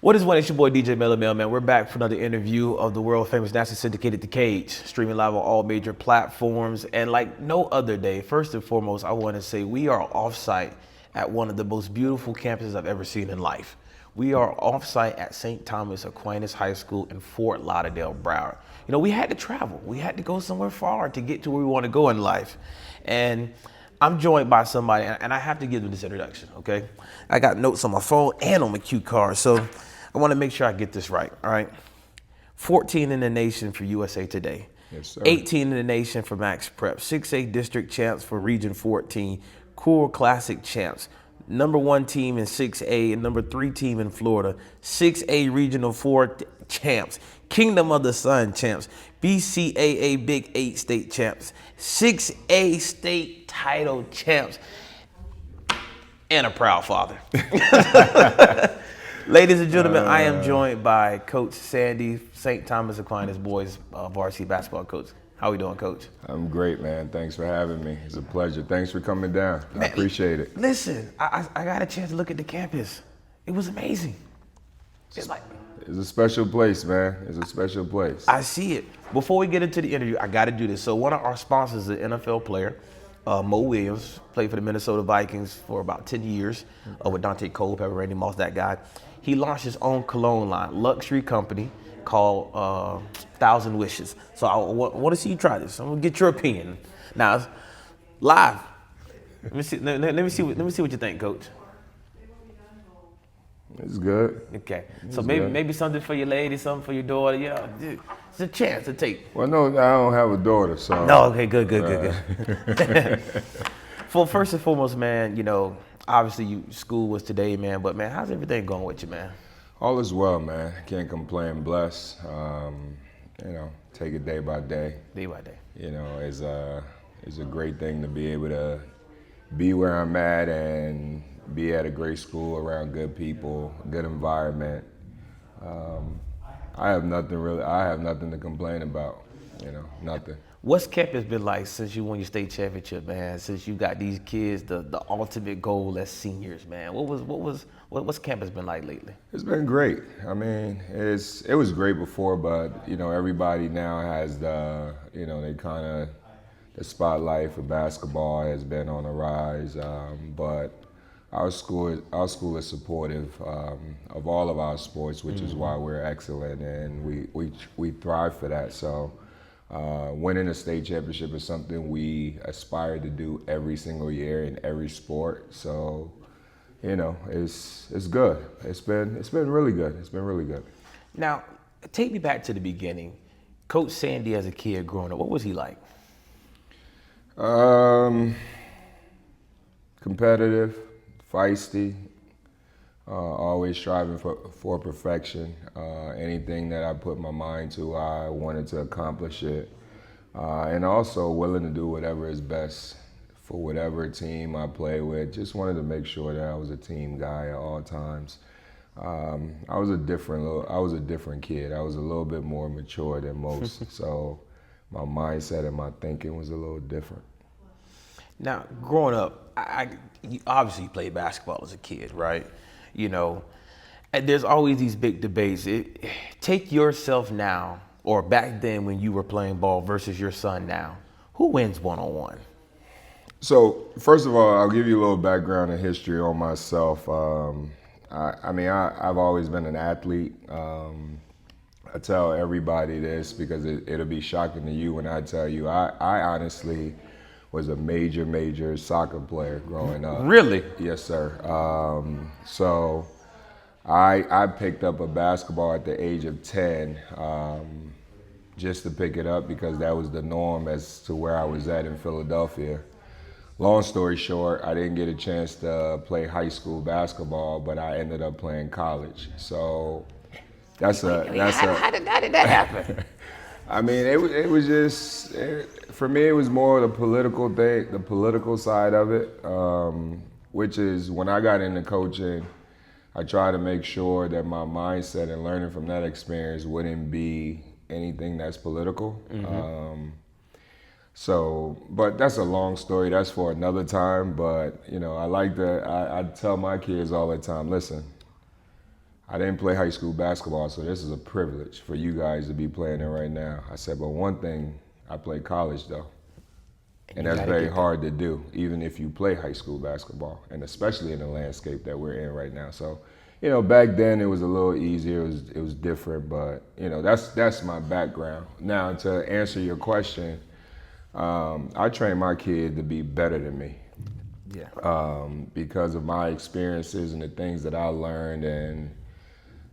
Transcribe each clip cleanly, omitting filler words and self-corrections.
What is one? It's your boy DJ Mellow Mel, man. We're back for another interview of the world famous nationally syndicated The Cage, streaming live on all major platforms. And like no other day, first and foremost, I want to say we are off-site at one of the most beautiful campuses I've ever seen in life. We are off-site at St. Thomas Aquinas High School in Fort Lauderdale, Broward. You know, we had to travel. We had to go somewhere far to get to where we want to go in life. And I'm joined by somebody, and I have to give them this introduction, okay? I got notes on my phone and on my cue card, so I want to make sure I get this right, all right? 14 in the nation for USA Today. Yes, sir. 18 in the nation for Max Prep. 6A district champs for Region 14. Cool Classic champs. #1 team in 6A and #3 team in Florida. 6A Regional 4 champs. Kingdom of the Sun champs. BCAA Big 8 state champs. 6A state title champs. And a proud father. Ladies and gentlemen, I am joined by Coach Sandi, St. Thomas Aquinas boys varsity basketball coach. How we doing, Coach? I'm great, man. Thanks for having me. It's a pleasure. Thanks for coming down. I appreciate it. Listen, I got a chance to look at the campus. It was amazing. It's like, It's a special place, man. It's a special place. I see it. Before we get into the interview, I got to do this. So one of our sponsors is an NFL player, Mo Williams, played for the Minnesota Vikings for about 10 years with Dante Cole, Pepper, Randy Moss, that guy. He launched his own cologne line, luxury company called 1,000 Wishes. So I want to see you try this. I'm gonna get your opinion. Now, it's live. Let me see what you think, Coach. It's good. Okay. So maybe something for your lady, something for your daughter. Yeah, it's a chance to take. Well, no, I don't have a daughter, so. No, okay, good. Well, first and foremost, man, you know, obviously school was today, man, but man, how's everything going with you, man? All is well, man. Can't complain. Blessed. You know, take it day by day. Day by day. You know, it's a great thing to be able to be where I'm at and be at a great school around good people, good environment. I have nothing to complain about. You know, nothing. What's campus been like since you won your state championship, man? Since you got these kids, the ultimate goal as seniors, man. What's campus been like lately? It's been great. I mean, it was great before, but you know, everybody now has the spotlight for basketball has been on the rise. But our school is supportive of all of our sports, which is why we're excellent and we thrive for that. So. Winning a state championship is something we aspire to do every single year in every sport. So, you know, it's good. It's been really good. It's been really good. Now, take me back to the beginning. Coach Sandi as a kid growing up, what was he like? Competitive, feisty, always striving for perfection. Anything that I put my mind to, I wanted to accomplish it. And also willing to do whatever is best for whatever team I play with. Just wanted to make sure that I was a team guy at all times. I was a different kid. I was a little bit more mature than most. So my mindset and my thinking was a little different. Now, growing up, you obviously played basketball as a kid, right? You know, and there's always these big debates. Take yourself now, or back then when you were playing ball versus your son now. Who wins one-on-one? So, first of all, I'll give you a little background and history on myself. I've always been an athlete. I tell everybody this because it'll be shocking to you when I tell you. I honestly was a major soccer player growing up. Really? Yes, sir. So I picked up a basketball at the age of 10 just to pick it up because that was the norm as to where I was at in Philadelphia. Long story short, I didn't get a chance to play high school basketball, but I ended up playing college. So how did that happen? I mean, it was just, for me, it was more the political thing, the political side of it, which is when I got into coaching, I try to make sure that my mindset and learning from that experience wouldn't be anything that's political. Mm-hmm. But that's a long story. That's for another time. But, you know, I tell my kids all the time, listen, I didn't play high school basketball, so this is a privilege for you guys to be playing it right now. I said, but one thing, I played college though. And that's very hard to do, even if you play high school basketball, and especially in the landscape that we're in right now. So, you know, back then it was a little easier, it was different, but you know, that's my background. Now, to answer your question, I train my kid to be better than me. Yeah. Because of my experiences and the things that I learned and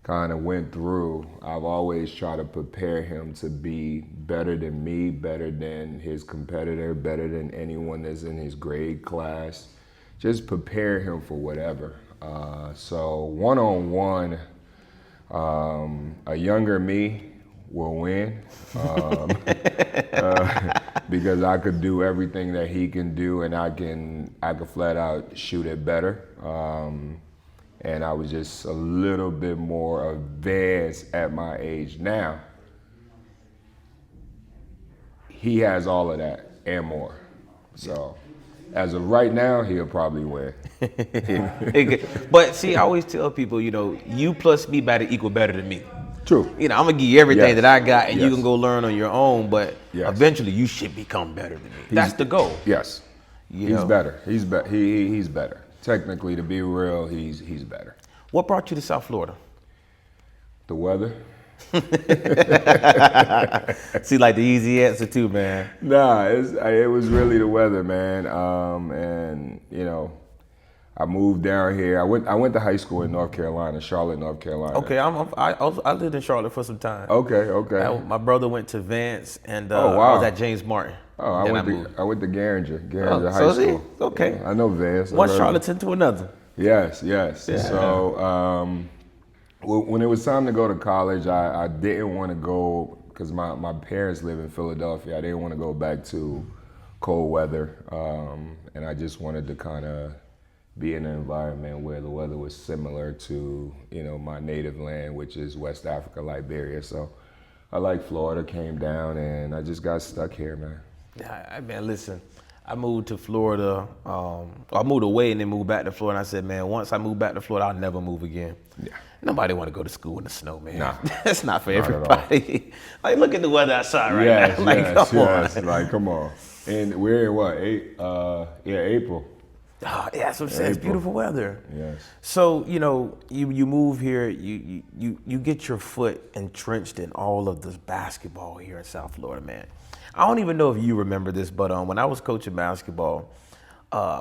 kind of went through, I've always tried to prepare him to be better than me, better than his competitor, better than anyone that's in his grade class. Just prepare him for whatever. So one-on-one, a younger me will win because I could do everything that he can do, and I could flat out shoot it better. And I was just a little bit more advanced at my age. Now, he has all of that and more. So, as of right now, he'll probably win. But see, I always tell people, you know, you plus me equal better than me. True. You know, I'm gonna give you everything Yes. that I got, and you Yes. can go learn on your own. But Yes. eventually, you should become better than me. That's the goal. Yes. You He's know? better. He's better. Technically, to be real, he's better. What brought you to South Florida? The weather? See, like the easy answer too, man. Nah, it was really the weather, man. And you know, I moved down here. I went to high school in North Carolina, Charlotte, North Carolina. Okay, I lived in Charlotte for some time. Okay. My brother went to Vance, and Oh, wow. I was at James Martin. Oh, I Then went to Garinger Oh, High so is he? School. Okay. Yeah, I know Vance. One charlatan to another. Yes. Yeah. So when it was time to go to college, I didn't want to go because my parents live in Philadelphia. I didn't want to go back to cold weather, and I just wanted to kind of be in an environment where the weather was similar to, you know, my native land, which is West Africa, Liberia. So I like Florida, came down, and I just got stuck here, man. Yeah, man, listen. I moved to Florida. I moved away and then moved back to Florida. And I said, man, once I move back to Florida, I'll never move again. Yeah. Nobody want to go to school in the snow, man. Nah. That's not for Not at all. everybody. Like, look at the weather outside right now. Like, come on. Like, come on. And we're in what? April. Oh, yeah, that's what I'm saying. It's April. beautiful weather. Yes. So, you know, you move here, you get your foot entrenched in all of this basketball here in South Florida, man. I don't even know if you remember this, but when I was coaching basketball,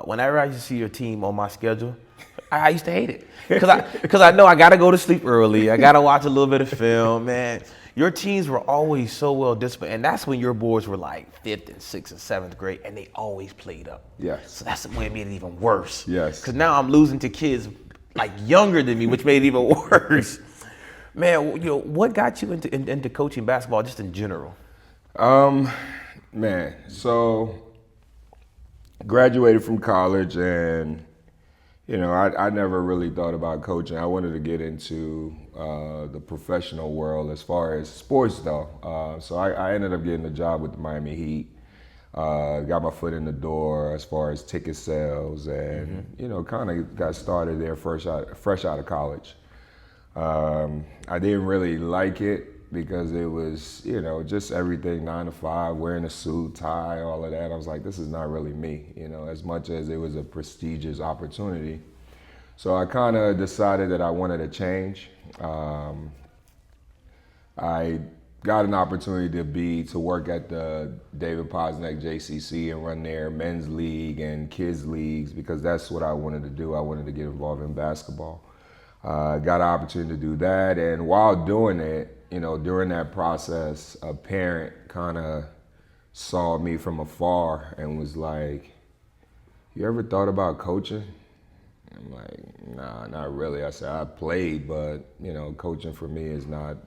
whenever I used to see your team on my schedule, I used to hate it. Because I know I got to go to sleep early. I got to watch a little bit of film, man. Your teams were always so well disciplined, and that's when your boys were like 5th and 6th and 7th grade, and they always played up. Yes. So that's what made it even worse. Yes. Because now I'm losing to kids like younger than me, which made it even worse. Man, you know, what got you into coaching basketball just in general? Man, so graduated from college, and you know, I never really thought about coaching. I wanted to get into the professional world as far as sports, though. So I ended up getting a job with the Miami Heat. Got my foot in the door as far as ticket sales, and you know, kind of got started there fresh out of college. I didn't really like it because it was, you know, just everything 9 to 5, wearing a suit, tie, all of that. I was like, this is not really me, you know, as much as it was a prestigious opportunity. So I kind of decided that I wanted to change. I got an opportunity to work at the David Posnack JCC and run their men's league and kids leagues because that's what I wanted to do. I wanted to get involved in basketball. Got an opportunity to do that, and while doing it, you know, during that process, a parent kind of saw me from afar and was like, "You ever thought about coaching?" I'm like, "Nah, not really." I said, "I played, but you know, coaching for me is not."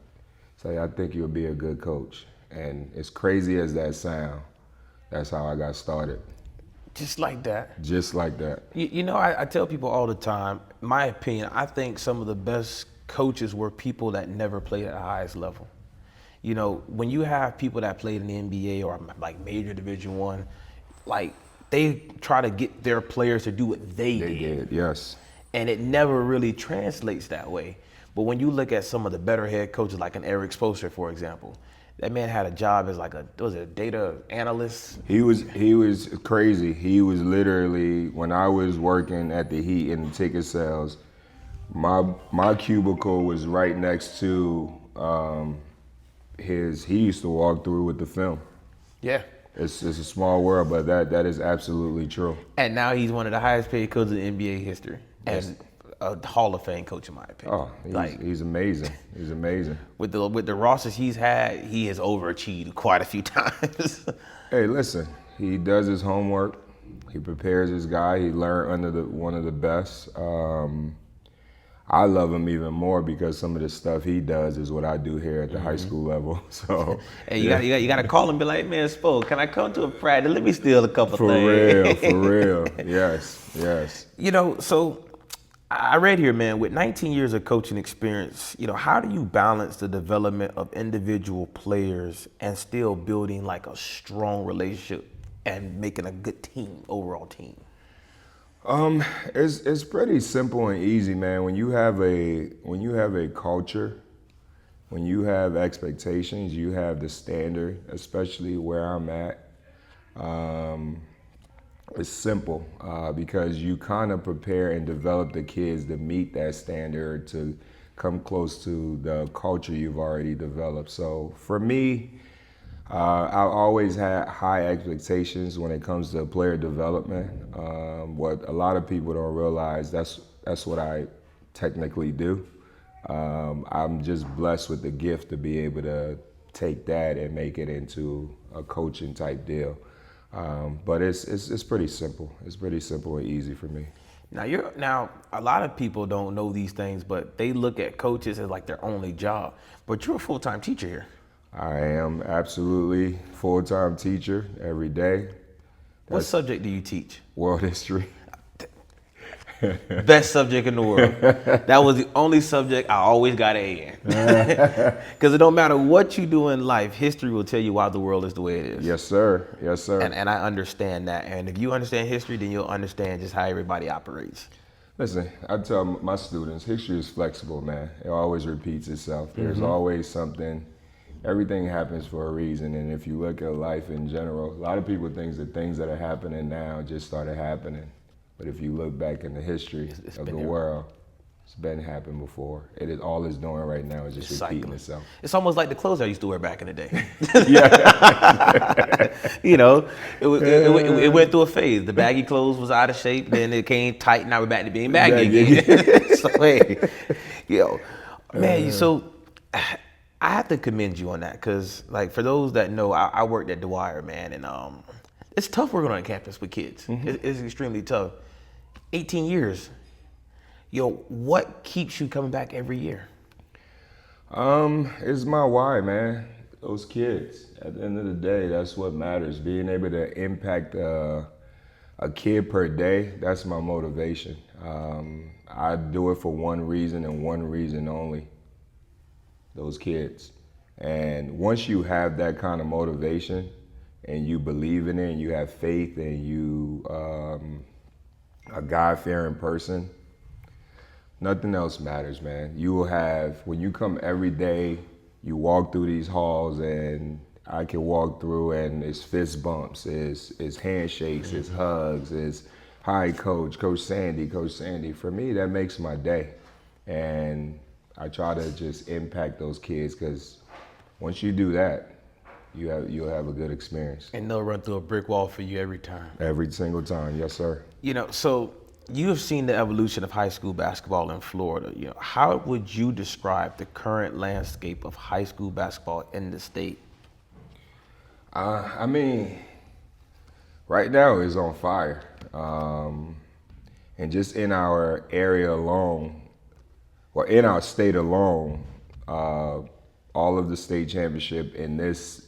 Say, "I think you'll be a good coach," and as crazy as that sound, that's how I got started. Just like that. Just like that. You know, I tell people all the time, my opinion, I think some of the best coaches were people that never played at the highest level. You know, when you have people that played in the NBA or like major Division I, like they try to get their players to do what they did. Yes. And it never really translates that way. But when you look at some of the better head coaches, like an Eric Spoelstra, for example, that man had a job as like a data analyst. He was crazy. He was literally, when I was working at the Heat in the ticket sales, my cubicle was right next to his. He used to walk through with the film. Yeah. It's a small world, but that is absolutely true. And now he's one of the highest paid coaches in NBA history, and a Hall of Fame coach in my opinion. Oh, he's amazing. He's amazing. With the rosters he's had, he has overachieved quite a few times. Hey, listen, he does his homework. He prepares his guy. He learned under one of the best. I love him even more because some of the stuff he does is what I do here at the high school level. So, hey, you got to call him and be like, man, Spo, can I come to a practice? Let me steal a couple for things. For real. Yes. You know, so I read here, man, with 19 years of coaching experience, you know, how do you balance the development of individual players and still building like a strong relationship and making a good team, overall team? It's pretty simple and easy, man. When you have a culture, when you have expectations, you have the standard, especially where I'm at. It's simple because you kind of prepare and develop the kids to meet that standard, to come close to the culture you've already developed. So for me, I've always had high expectations when it comes to player development. What a lot of people don't realize, that's what I technically do. I'm just blessed with the gift to be able to take that and make it into a coaching type deal. But it's pretty simple. It's pretty simple and easy for me. Now a lot of people don't know these things, but they look at coaches as like their only job. But you're a full-time teacher here. I am absolutely full-time teacher every day. What subject do you teach? World history. Best subject in the world. That was the only subject I always got an A in. Because it don't matter what you do in life, history will tell you why the world is the way it is. Yes, sir. Yes, sir. And I understand that. And if you understand history, then you'll understand just how everybody operates. Listen, I tell my students, history is flexible, man. It always repeats itself. There's always something. Everything happens for a reason, and if you look at life in general, a lot of people think that things that are happening now just started happening. But if you look back in the history of the world, it's been happened before. All it's doing right now is just repeating itself. It's almost like the clothes I used to wear back in the day. Yeah. You know, it went through a phase. The baggy clothes was out of shape, then it came tight, now we're back to being baggy again. So, hey, man, so I have to commend you on that because, like, for those that know, I worked at Dwyer, man, and it's tough working on campus with kids. It's extremely tough. 18 years. What keeps you coming back every year? It's my why, man. Those kids. At the end of the day, that's what matters. Being able to impact a kid per day, that's my motivation. I do it for one reason and one reason only. Those kids. And once you have that kind of motivation and you believe in it and you have faith and you a God-fearing person, nothing else matters, man. You will have, when you come every day, you walk through these halls and I can walk through and it's fist bumps, it's handshakes, it's hugs, it's hi coach, Coach Sandi. For me, that makes my day. And I try to just impact those kids because once you do that, you'll have a good experience. And they'll run through a brick wall for you every time. Every single time, yes, sir. So you have seen the evolution of high school basketball in Florida. How would you describe the current landscape of high school basketball in the state? I mean, right now it's on fire. And just in our area alone, or in our state alone, all of the state championship in this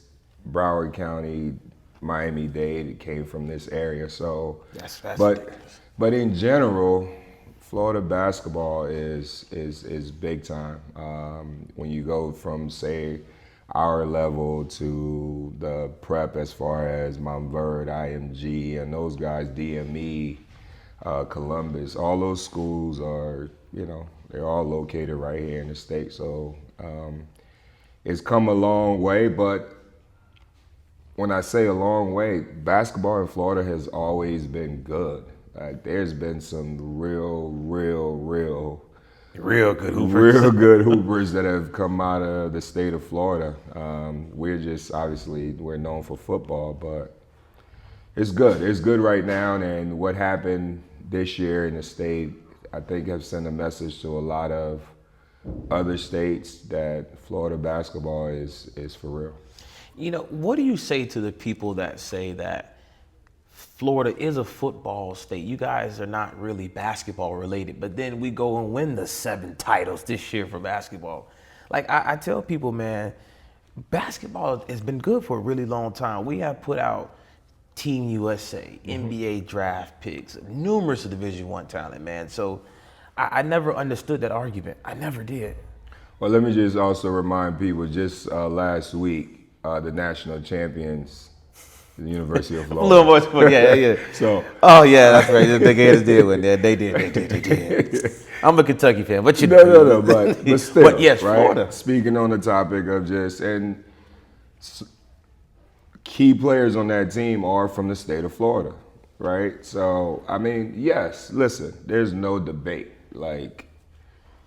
Broward County, Miami-Dade, it came from this area. So, but in general, Florida basketball is big time. When you go from, say, our level to the prep, as far as Montverde, IMG, and those guys, DME, Columbus, all those schools are, They're all located right here in the state. So it's come a long way, but when I say a long way, basketball in Florida has always been good. There's been some Real good hoopers. real good hoopers that have come out of the state of Florida. We're just obviously we're known for football, but it's good. It's good right now, and what happened this year in the state, I think, have sent a message to a lot of other states that Florida basketball is for real. You know, what do you say to the people that say that Florida is a football state? You guys are not really basketball related, but then we go and win the 7 titles this year for basketball. Like I tell people, man, basketball has been good for a really long time. We have put out Team USA, NBA draft picks, numerous Division I talent, man. So I never understood that argument. I never did. Well, let me just also remind people, just last week, the national champions, the University of A Florida. little more sport, yeah. So, Oh yeah, that's right. The Gators did win. Yeah, they did. I'm a Kentucky fan, but you no, but still, but yes, right? Florida. Speaking on the topic of just, and key players on that team are from the state of Florida, right? So, I mean, yes, listen, there's no debate, like,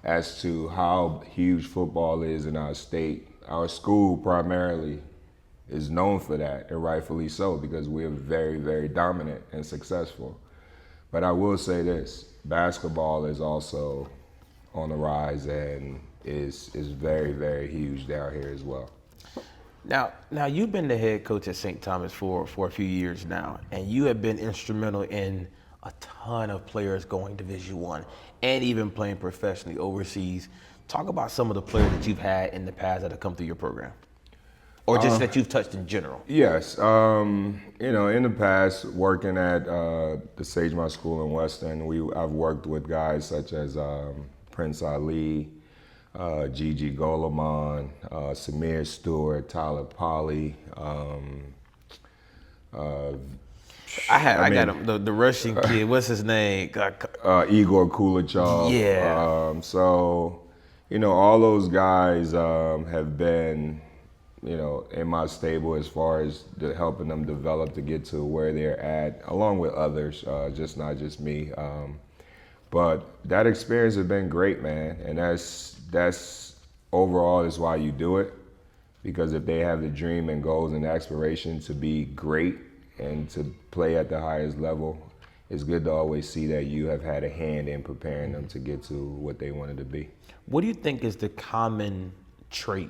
as to how huge football is in our state. Our school primarily is known for that, and rightfully so, because we're very, very dominant and successful. But I will say this, basketball is also on the rise and is very, very huge down here as well. Now you've been the head coach at St. Thomas for a few years now, and you have been instrumental in a ton of players going Division I and even playing professionally overseas. Talk about some of the players that you've had in the past that have come through your program, or just that you've touched in general. Yes, you know, in the past, working at the Sagemont School in Weston, I've worked with guys such as Prince Ali, Gigi Golemon, Samir Stewart, Tyler Polly. I got him, the Russian kid. What's his name? Igor Kulachov. Yeah. So, you know, all those guys have been, you know, in my stable as far as helping them develop to get to where they're at, along with others, just not just me. But that experience has been great, man, and that's overall is why you do it, because if they have the dream and goals and aspiration to be great and to play at the highest level, it's good to always see that you have had a hand in preparing them to get to what they wanted to be. What do you think is the common trait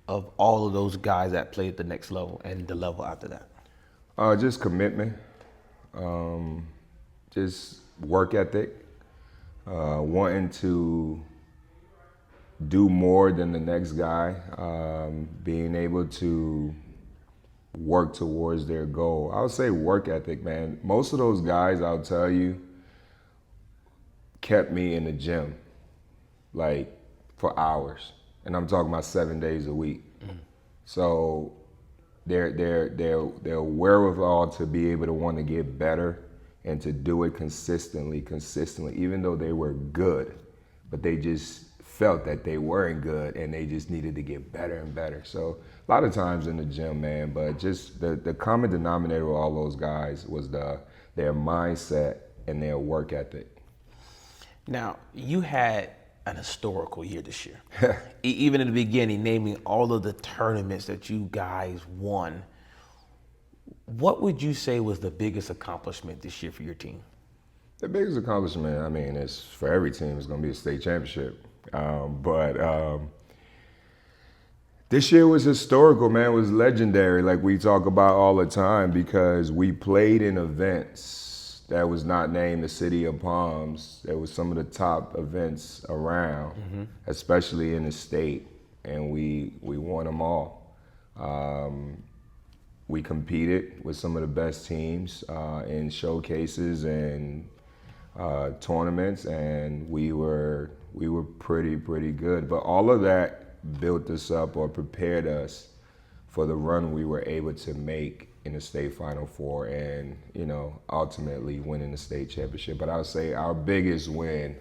of all of those guys that play at the next level and the level after that? Just commitment, just work ethic, wanting to do more than the next guy, being able to work towards their goal. I would say work ethic, man. Most of those guys, I'll tell you, kept me in the gym, like, for hours. And I'm talking about 7 days a week. So their wherewithal to be able to want to get better and to do it consistently, even though they were good, but they just felt that they weren't good and they just needed to get better and better. So a lot of times in the gym, man, but just the common denominator of all those guys was their mindset and their work ethic. Now, you had an historical year this year. Even in the beginning, naming all of the tournaments that you guys won. What would you say was the biggest accomplishment this year for your team? The biggest accomplishment, I mean, it's for every team, is going to be a state championship. But this year was historical, man. It was legendary, like we talk about all the time, because we played in events that was not named the City of Palms. That was some of the top events around, especially in the state, and we won them all. We competed with some of the best teams in showcases and tournaments, and we were pretty good. But all of that built us up or prepared us for the run we were able to make in the state Final Four and, you know, ultimately winning the state championship. But I would say our biggest win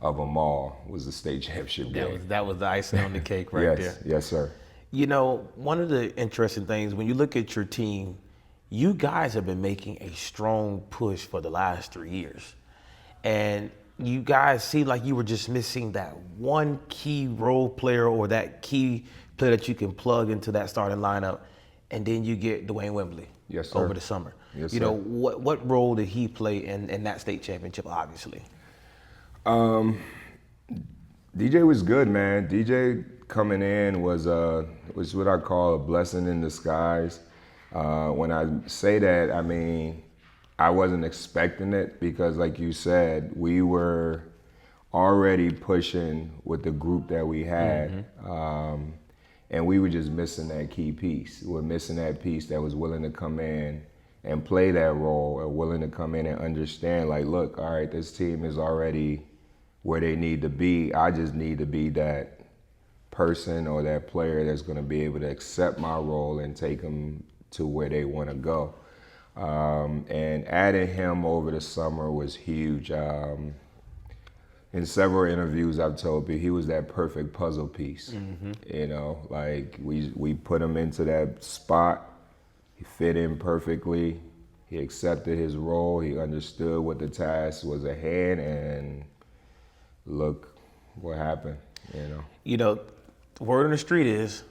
of them all was the state championship game. That was the icing on the cake right Yes, there. yes, sir. You know, one of the interesting things, when you look at your team, you guys have been making a strong push for the last 3 years. And you guys seem like you were just missing that one key role player or that key player that you can plug into that starting lineup. And then you get Dwayne Wembley Yes, sir. over the summer. Yes, you sir. know, what role did he play in that state championship, obviously? DJ was good, man. DJ coming in was what I call a blessing in disguise. When I say that, I mean I wasn't expecting it because, like you said, we were already pushing with the group that we had, and we were just missing that key piece. We were missing that piece that was willing to come in and play that role, or willing to come in and understand, like, look, all right, this team is already where they need to be. I just need to be that person or that player that's going to be able to accept my role and take them to where they want to go. And adding him over the summer was huge. In several interviews, I've told people he was that perfect puzzle piece. You know, like we put him into that spot. He fit in perfectly. He accepted his role. He understood what the task was at hand, and look what happened. You know, the word on the street is,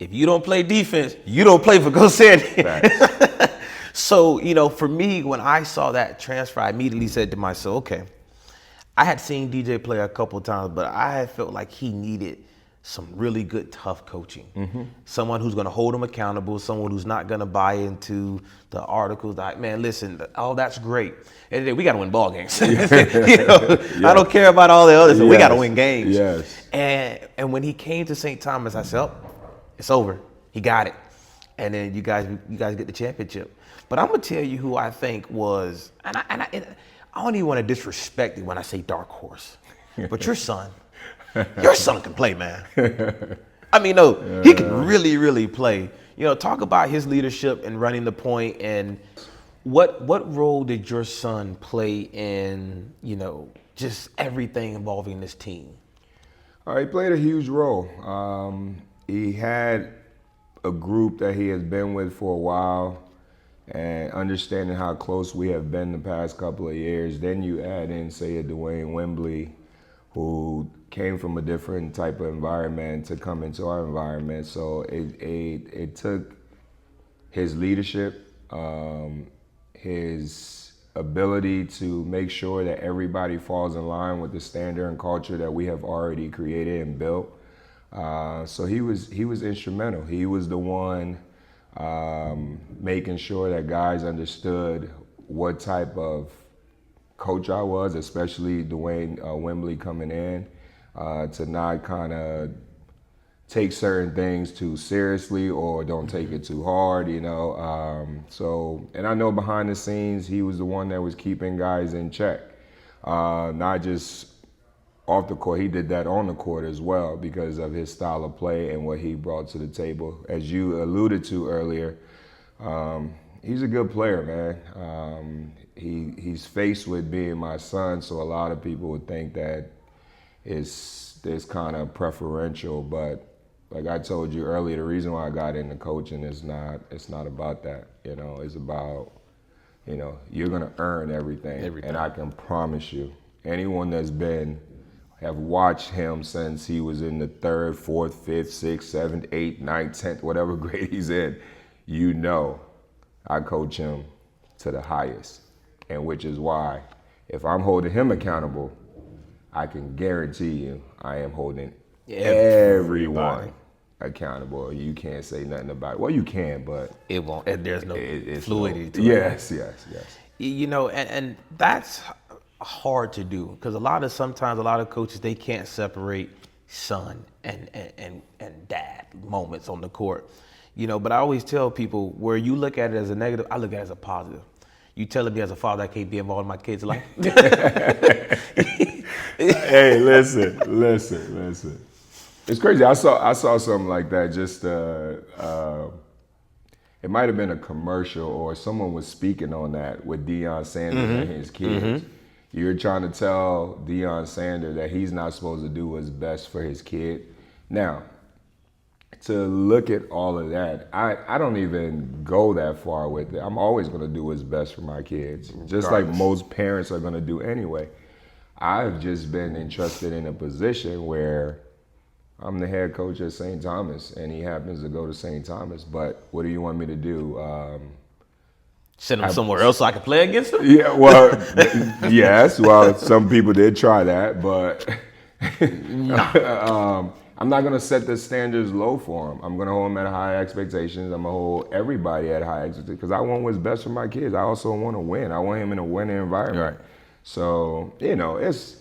if you don't play defense, you don't play for Coach Sandi. So, you know, for me, when I saw that transfer, I immediately said to myself, okay, I had seen DJ play a couple of times, but I had felt like he needed some really good, tough coaching. Someone who's going to hold him accountable, someone who's not going to buy into the articles. Like, man, listen, all that's great. And we got to win ball games. You know, I don't care about all the others. We got to win games. Yes. And when he came to St. Thomas, I said, oh, it's over. He got it. And then you guys get the championship. But I'm gonna tell you who I think was, and I don't even want to disrespect it when I say dark horse, but your son can play, man. I mean, no, he can really, really play. You know, talk about his leadership and running the point, and what role did your son play in, you know, just everything involving this team? He played a huge role. He had a group that he has been with for a while, and understanding how close we have been the past couple of years. Then you add in, say, a Dwayne Wembley, who came from a different type of environment to come into our environment. So it took his leadership, his ability to make sure that everybody falls in line with the standard and culture that we have already created and built. So he was instrumental. He was the one making sure that guys understood what type of coach I was, especially Dwayne Wembley coming in, to not kind of take certain things too seriously or don't take it too hard, you know. So, and I know behind the scenes, he was the one that was keeping guys in check, not just off the court. He did that on the court as well because of his style of play and what he brought to the table. As you alluded to earlier, he's a good player, man. He's faced with being my son, so a lot of people would think that it's kind of preferential, but like I told you earlier, the reason why I got into coaching it's not about that. You know, it's about, you know, you're gonna earn everything. And I can promise you, anyone that's have watched him since he was in the 3rd, 4th, 5th, 6th, 7th, 8th, 9th, 10th, whatever grade he's in, you know I coach him to the highest. And which is why if I'm holding him accountable, I can guarantee you I am holding everyone accountable. You can't say nothing about it. Well, you can, but it won't. And there's no fluidity to it. Yes. You know, and that's hard to do because sometimes a lot of coaches, they can't separate son and dad moments on the court. You know, but I always tell people, where you look at it as a negative, I look at it as a positive. You telling me as a father I can't be involved in my kids' life? Hey, listen. It's crazy. I saw something like that. Just it might have been a commercial or someone was speaking on that with Deion Sanders and his kids. You're trying to tell Deion Sanders that he's not supposed to do what's best for his kid. Now, to look at all of that, I don't even go that far with it. I'm always going to do what's best for my kids, just like most parents are going to do anyway. I've just been entrusted in a position where I'm the head coach at St. Thomas, and he happens to go to St. Thomas. But what do you want me to do? Send him somewhere else so I can play against him? Yeah, well, yes. Well, some people did try that, but I'm not going to set the standards low for him. I'm going to hold him at high expectations. I'm going to hold everybody at high expectations because I want what's best for my kids. I also want to win. I want him in a winning environment. Right. So, it's,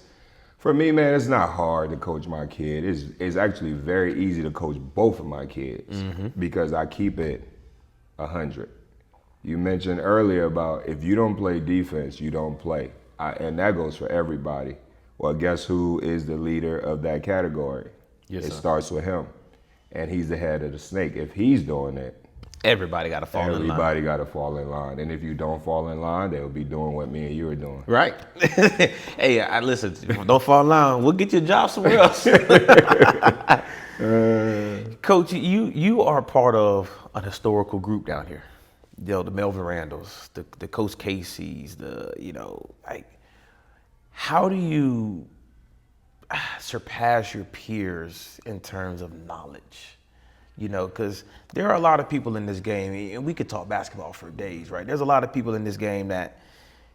for me, man, it's not hard to coach my kid. It's actually very easy to coach both of my kids because I keep it 100. You mentioned earlier about if you don't play defense, you don't play. And that goes for everybody. Well, guess who is the leader of that category? Yes, it sir. starts with him. And he's the head of the snake. If he's doing it, everybody got to fall in line. Everybody got to fall in line. And if you don't fall in line, they'll be doing what me and you are doing. Right. Hey, listen, don't fall in line. We'll get you a job somewhere else. Coach, you are part of an historical group down here. The Melvin Randalls, the Coach Casey's, how do you surpass your peers in terms of knowledge? Because there are a lot of people in this game, and we could talk basketball for days, right? There's a lot of people in this game that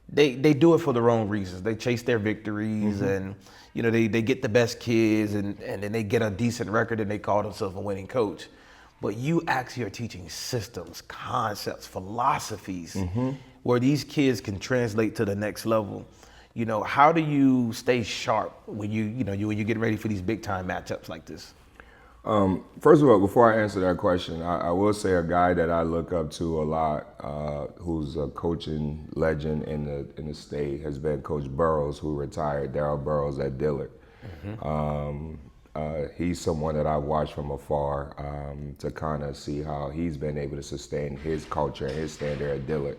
they do it for the wrong reasons. They chase their victories and, they get the best kids and then they get a decent record and they call themselves a winning coach. But you actually are teaching systems, concepts, philosophies where these kids can translate to the next level. How do you stay sharp when when you're getting ready for these big time matchups like this? First of all, before I answer that question, I will say a guy that I look up to a lot, who's a coaching legend in the state, has been Coach Burrows, who retired, Darryl Burrows at Dillard. He's someone that I've watched from afar to kind of see how he's been able to sustain his culture and his standard at Dillard.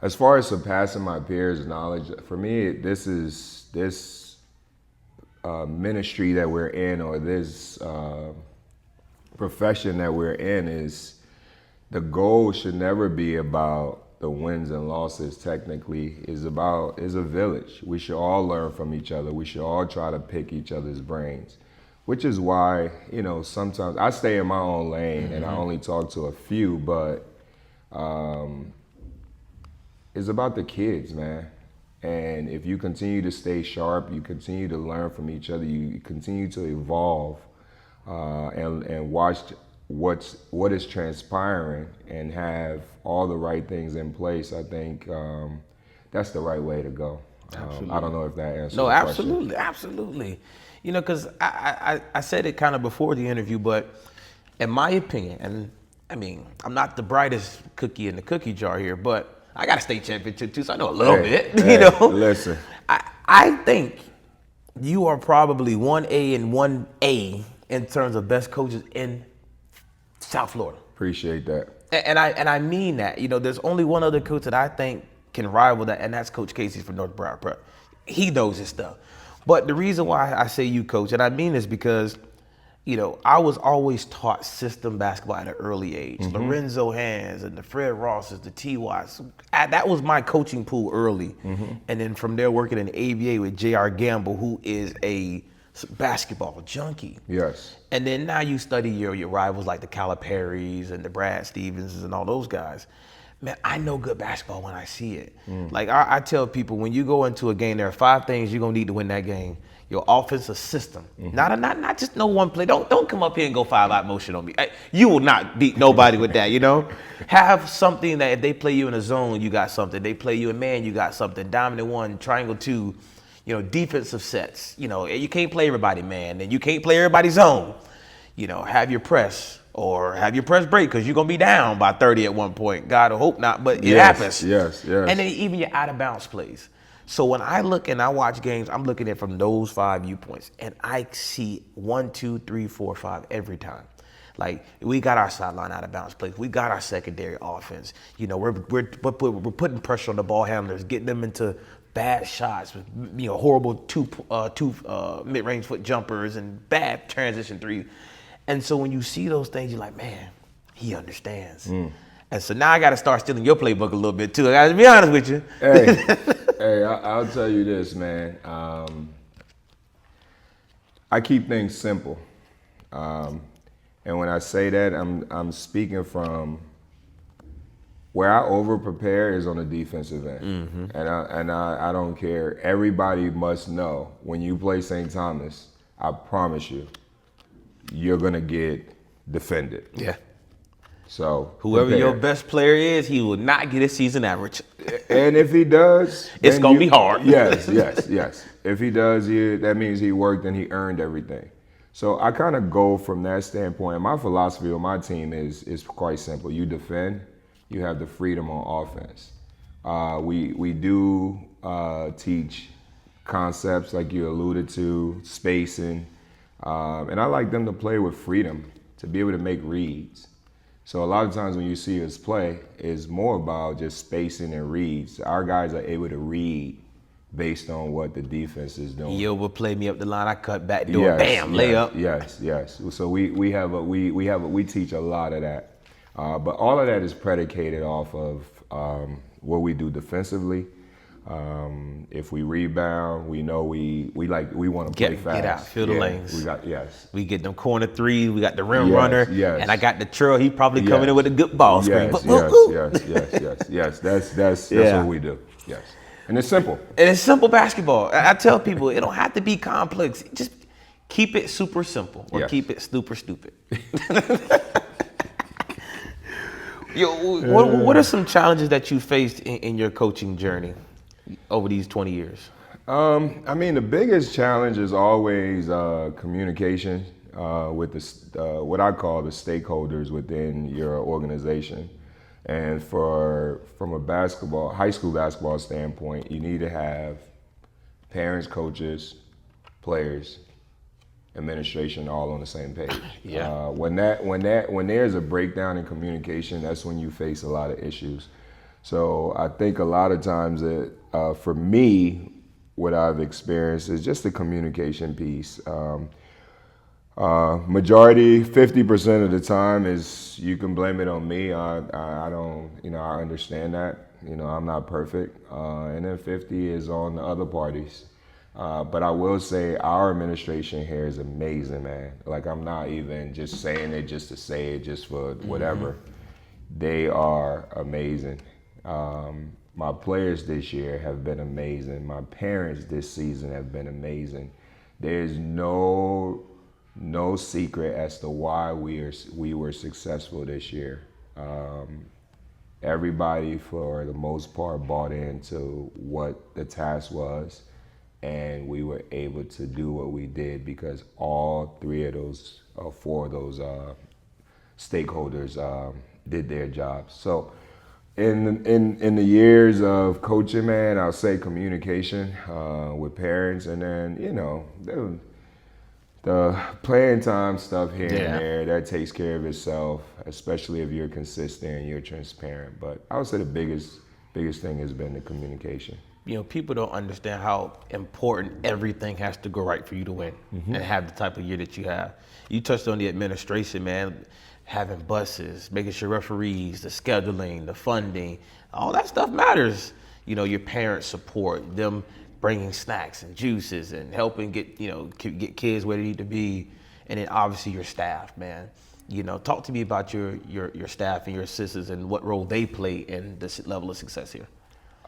As far as surpassing my peers' knowledge, for me, this ministry that we're in, or this profession that we're in, is the goal should never be about the wins and losses. Technically, is a village. We should all learn from each other. We should all try to pick each other's brains, which is why sometimes I stay in my own lane and I only talk to a few, but it's about the kids, man. And if you continue to stay sharp, you continue to learn from each other, you continue to evolve and watch what is transpiring and have all the right things in place, I think that's the right way to go. I don't know if that answers the question. Absolutely. Because I said it kind of before the interview, but in my opinion, and I mean, I'm not the brightest cookie in the cookie jar here, but I got a state championship too, so I know a little bit. Listen, I think you are probably 1A and 1A in terms of best coaches in South Florida. Appreciate that. And I mean that. There's only one other coach that I think can rival that, and that's Coach Casey from North Broward Prep. He knows his stuff. But the reason why I say you, Coach, and I mean this because I was always taught system basketball at an early age. Lorenzo Hands and the Fred Rosses, the T. Watts. That was my coaching pool early. And then from there, working in ABA with J.R. Gamble, who is a basketball junkie. Yes. And then now you study your rivals like the Calipari's and the Brad Stevens and all those guys. Man, I know good basketball when I see it. Like I tell people, when you go into a game, there are 5 things you're gonna need to win that game. Your offensive system, not just no one play. Don't come up here and go 5-out motion on me. You will not beat nobody with that. Have something that if they play you in a zone, you got something. They play you in man, you got something. Dominant 1, triangle 2. Defensive sets. You can't play everybody man, and you can't play everybody zone. Have your press or have your press break because you're gonna be down by 30 at one point. God, I hope not, but it happens. Yes. And then even your out of bounds plays. So when I look and I watch games, I'm looking at it from those 5 viewpoints, and I see 1, 2, 3, 4, 5 every time. Like, we got our sideline out of bounds plays. We got our secondary offense. You know, we're putting pressure on the ball handlers, getting them into bad shots with, you know, horrible two mid-range foot jumpers and bad transition threes. And so when you see those things, you're like, man, he understands. And so now I got to start stealing your playbook a little bit too. I got to be honest with you. Hey, I'll tell you this, man. I keep things simple. And when I say that, I'm speaking from where I over prepare is on the defensive end. And I don't care. Everybody must know when you play St. Thomas, I promise you, you're gonna get defended. Yeah. So Whoever prepare. your best player is, he will not get a season average. And if he does, It's then gonna be hard. Yes. If he does, that means he worked and he earned everything. So I kind of go from that standpoint. My philosophy on my team is quite simple. You defend, you have the freedom on offense. We do teach concepts like you alluded to, spacing, and I like them to play with freedom, to be able to make reads. So a lot of times when you see us play, it's more about just spacing and reads. Our guys are able to read based on what the defense is doing. You overplay me up the line, I cut back door, bam, layup. Yes. So we teach a lot of that, but all of that is predicated off of what we do defensively. If we rebound, we know we want to play fast. Get out, fill the lanes. We get them corner threes, we got the rim Yes, runner, yes. and I got the trail. He probably coming in with a good ball screen. Yes. That's Yeah. what we do. Yes, and it's simple. And it's simple basketball. I tell people it don't have to be complex. Just keep it super simple or Yes. keep it super stupid. Yo, what are some challenges that you faced in your coaching journey over these 20 years? I mean, the biggest challenge is always communication with what I call the stakeholders within your organization. And from a high school basketball standpoint, you need to have parents, coaches, players, administration all on the same page. Yeah. When there's a breakdown in communication, that's when you face a lot of issues. So I think a lot of times that for me, what I've experienced is just the communication piece. Majority, 50% of the time is you can blame it on me. I don't, I understand that. I'm not perfect. And then 50 is on the other parties. But I will say our administration here is amazing, man. Like, I'm not even just saying it just to say it, just for whatever. They are amazing. My players this year have been amazing. My parents this season have been amazing. There's no secret as to why we were successful this year. Everybody, for the most part, bought into what the task was, and we were able to do what we did because all four of those stakeholders did their jobs. So in the years of coaching, man, I'll say communication with parents, and then the playing time stuff here and there, that takes care of itself, especially if you're consistent and you're transparent. But I would say the biggest thing has been the communication. People don't understand how important everything has to go right for you to win and have the type of year that you have. You touched on the administration, man, having buses, making sure referees, the scheduling, the funding, all that stuff matters. Your parents' support, them bringing snacks and juices and helping get kids where they need to be, and then obviously your staff, man. Talk to me about your staff and your assistants and what role they play in this level of success here.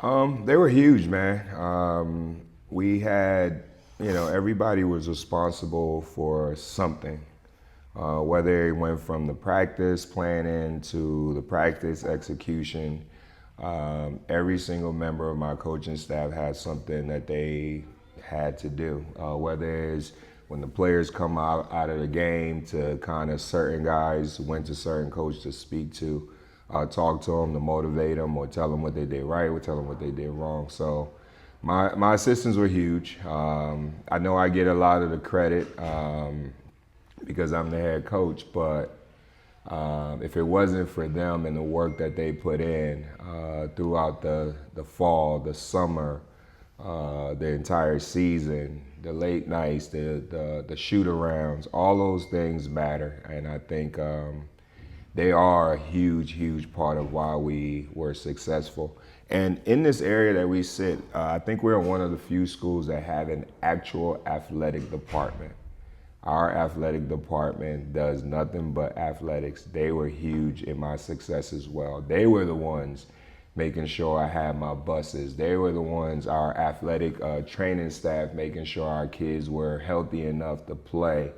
They were huge, man. We had, everybody was responsible for something, whether it went from the practice planning to the practice execution. Every single member of my coaching staff had something that they had to do, whether it's when the players come out of the game to kind of certain guys went to certain coach to speak to, talk to them, to motivate them, or tell them what they did right, or tell them what they did wrong. So my assistants were huge. I know I get a lot of the credit because I'm the head coach, but If it wasn't for them and the work that they put in throughout the fall, the summer, the entire season, the late nights, the shoot arounds, all those things matter. And I think they are a huge, huge part of why we were successful. And in this area that we sit, I think we're one of the few schools that have an actual athletic department. Our athletic department does nothing but athletics. They were huge in my success as well. They were the ones making sure I had my buses. They were the ones, our athletic training staff, making sure our kids were healthy enough to play.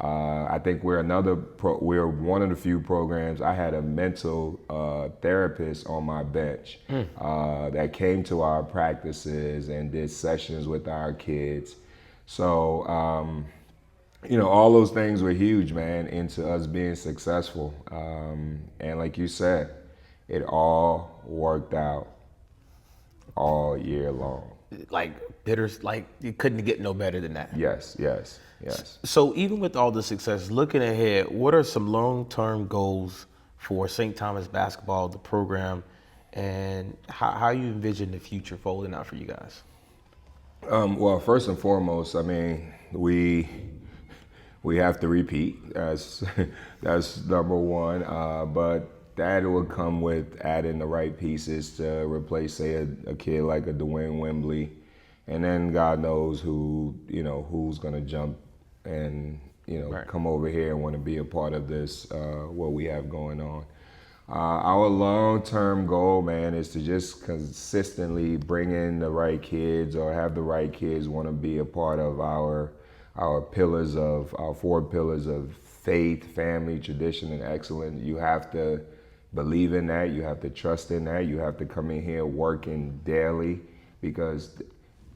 I think we're one of the few programs. I had a mental therapist on my bench that came to our practices and did sessions with our kids. So, all those things were huge, man, into us being successful. And like you said, it all worked out all year long. Like you couldn't get no better than that. Yes. So even with all the success, looking ahead, what are some long-term goals for St. Thomas basketball, the program, and how you envision the future folding out for you guys? Well, first and foremost, I mean, we have to repeat. That's number one. But that will come with adding the right pieces to replace, say, a kid like a Dwayne Wembley, and then God knows who's gonna jump and Right. come over here and want to be a part of this what we have going on. Our long-term goal, man, is to just consistently bring in the right kids or have the right kids want to be a part of our pillars of our 4 pillars of faith, family, tradition, and excellence. You have to believe in that. You have to trust in that. You have to come in here working daily because,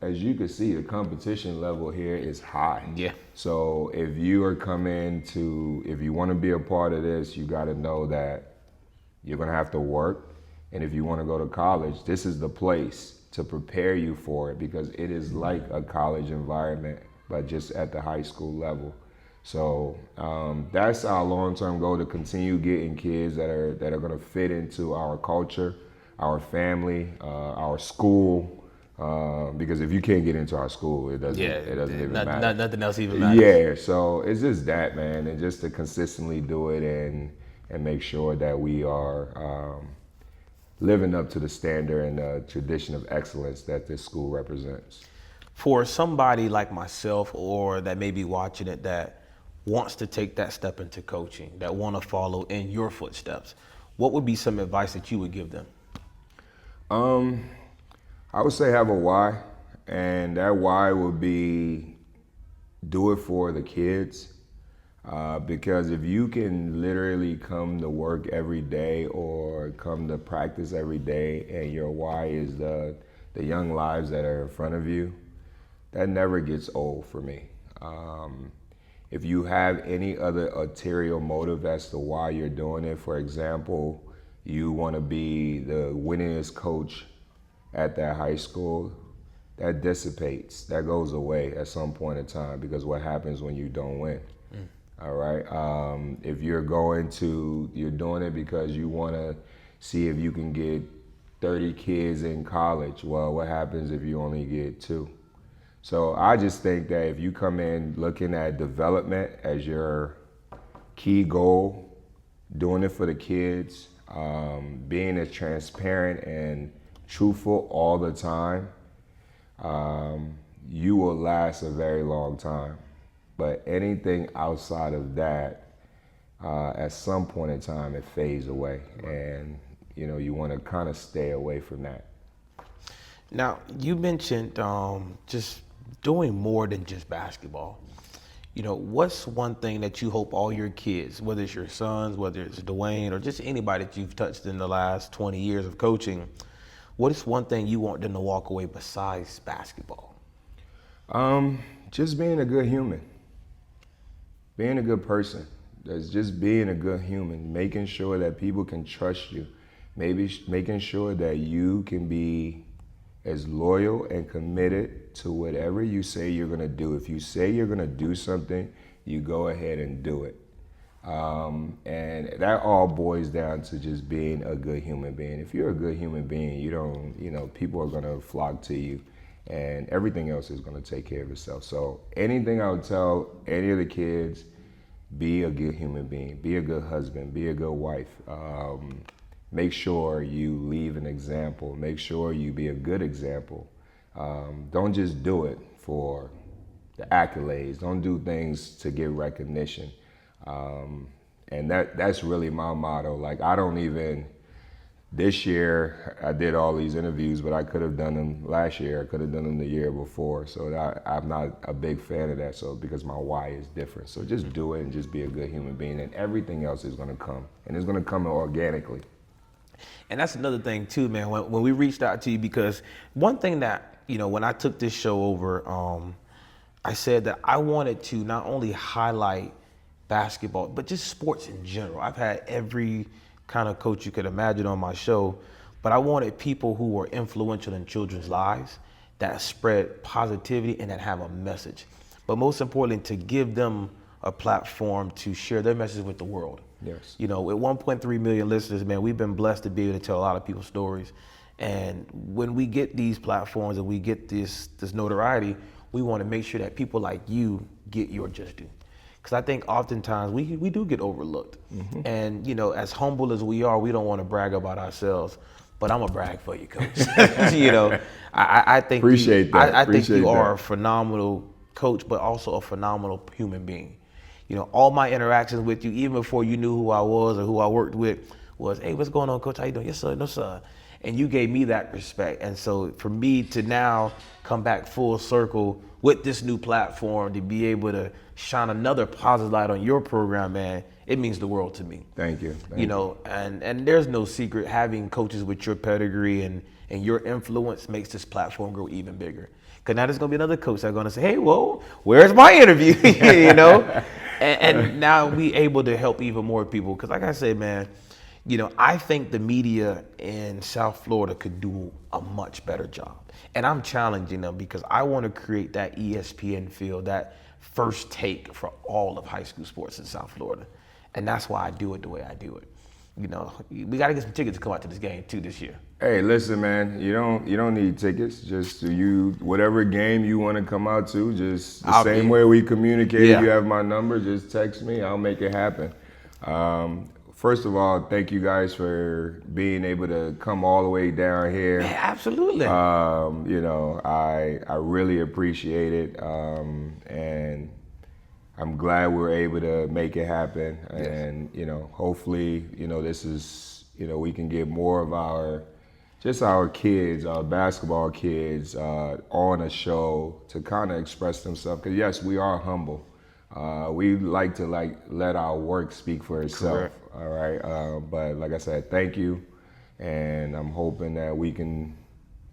as you can see, the competition level here is high. Yeah. So if you want to be a part of this, you got to know that you're going to have to work. And if you want to go to college, this is the place to prepare you for it because it is like a college environment, but just at the high school level. So that's our long-term goal, to continue getting kids that are going to fit into our culture, our family, our school. Because if you can't get into our school, it doesn't even matter. Nothing else even matters. Yeah, so it's just that, man, and just to consistently do it and make sure that we are living up to the standard and the tradition of excellence that this school represents. For somebody like myself or that may be watching it that wants to take that step into coaching, that want to follow in your footsteps, what would be some advice that you would give them? I would say have a why, and that why would be do it for the kids. Because if you can literally come to work every day or come to practice every day and your why is the young lives that are in front of you, that never gets old for me. If you have any other ulterior motive as to why you're doing it, for example, you want to be the winningest coach at that high school, that dissipates, that goes away at some point in time because what happens when you don't win? All right. If you're doing it because you want to see if you can get 30 kids in college. Well, what happens if you only get 2? So I just think that if you come in looking at development as your key goal, doing it for the kids, being as transparent and truthful all the time, you will last a very long time. But anything outside of that, at some point in time, it fades away. And, you want to kind of stay away from that. Now, you mentioned just doing more than just basketball. What's one thing that you hope all your kids, whether it's your sons, whether it's Dwayne, or just anybody that you've touched in the last 20 years of coaching, what is one thing you want them to walk away besides basketball? Just being a good human. Being a good person. That's just being a good human. Making sure that people can trust you. Maybe making sure that you can be as loyal and committed to whatever you say you're going to do. If you say you're going to do something, you go ahead and do it. And that all boils down to just being a good human being. If you're a good human being, you don't, people are gonna flock to you, and everything else is gonna take care of itself. So anything I would tell any of the kids, be a good human being, be a good husband, be a good wife. Make sure you leave an example. Make sure you be a good example. Don't just do it for the accolades. Don't do things to get recognition. And that's really my motto. Like, I don't even, this year I did all these interviews, but I could have done them last year. I could have done them the year before. So I'm not a big fan of that. So because my why is different. So just do it and just be a good human being, and everything else is gonna come, and it's gonna come organically. And that's another thing too, man, when we reached out to you, because one thing that, when I took this show over, I said that I wanted to not only highlight basketball, but just sports in general. I've had every kind of coach you could imagine on my show, but I wanted people who were influential in children's lives, that spread positivity and that have a message. But most importantly, to give them a platform to share their message with the world. Yes. With 1.3 million listeners, man, we've been blessed to be able to tell a lot of people's stories. And when we get these platforms and we get this notoriety, we want to make sure that people like you get your just due. Because I think oftentimes we do get overlooked. Mm-hmm. And, as humble as we are, we don't want to brag about ourselves. But I'm going to brag for you, Coach. I think Appreciate that. I think you are a phenomenal coach, but also a phenomenal human being. All my interactions with you, even before you knew who I was or who I worked with, was, hey, what's going on, Coach? How you doing? Yes, sir. No, sir. And you gave me that respect. And so for me to now come back full circle with this new platform, to be able to shine another positive light on your program, man, it means the world to me. Thank you. And there's no secret, having coaches with your pedigree and your influence makes this platform grow even bigger. Because now there's going to be another coach that's going to say, hey, whoa, where's my interview? And now we able to help even more people. Because like I said, man, I think the media in South Florida could do a much better job. And I'm challenging them because I want to create that ESPN feel, that first take for all of high school sports in South Florida. And that's why I do it the way I do it. We got to get some tickets to come out to this game too this year. Hey, listen, man, you don't need tickets. Just whatever game you want to come out to, just the same way we communicated. Yeah. You have my number, just text me. I'll make it happen. First of all, thank you guys for being able to come all the way down here. Yeah, absolutely. I really appreciate it, and I'm glad we're able to make it happen. Yes. And hopefully, this is, we can get more of our kids, our basketball kids, on a show to kind of express themselves. Because yes, we are humble. We like to let our work speak for itself. Correct. All right. But like I said, thank you. And I'm hoping that we can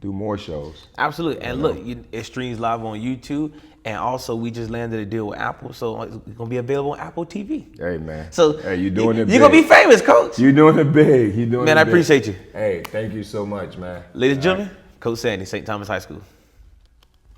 do more shows. Absolutely. And look, it streams live on YouTube. And also, we just landed a deal with Apple, so it's going to be available on Apple TV. Hey, man. So hey, you're doing it big. You're going to be famous, Coach. You're doing it big. Man, I appreciate you. Hey, thank you so much, man. Ladies and gentlemen, Coach Sandi, St. Thomas High School.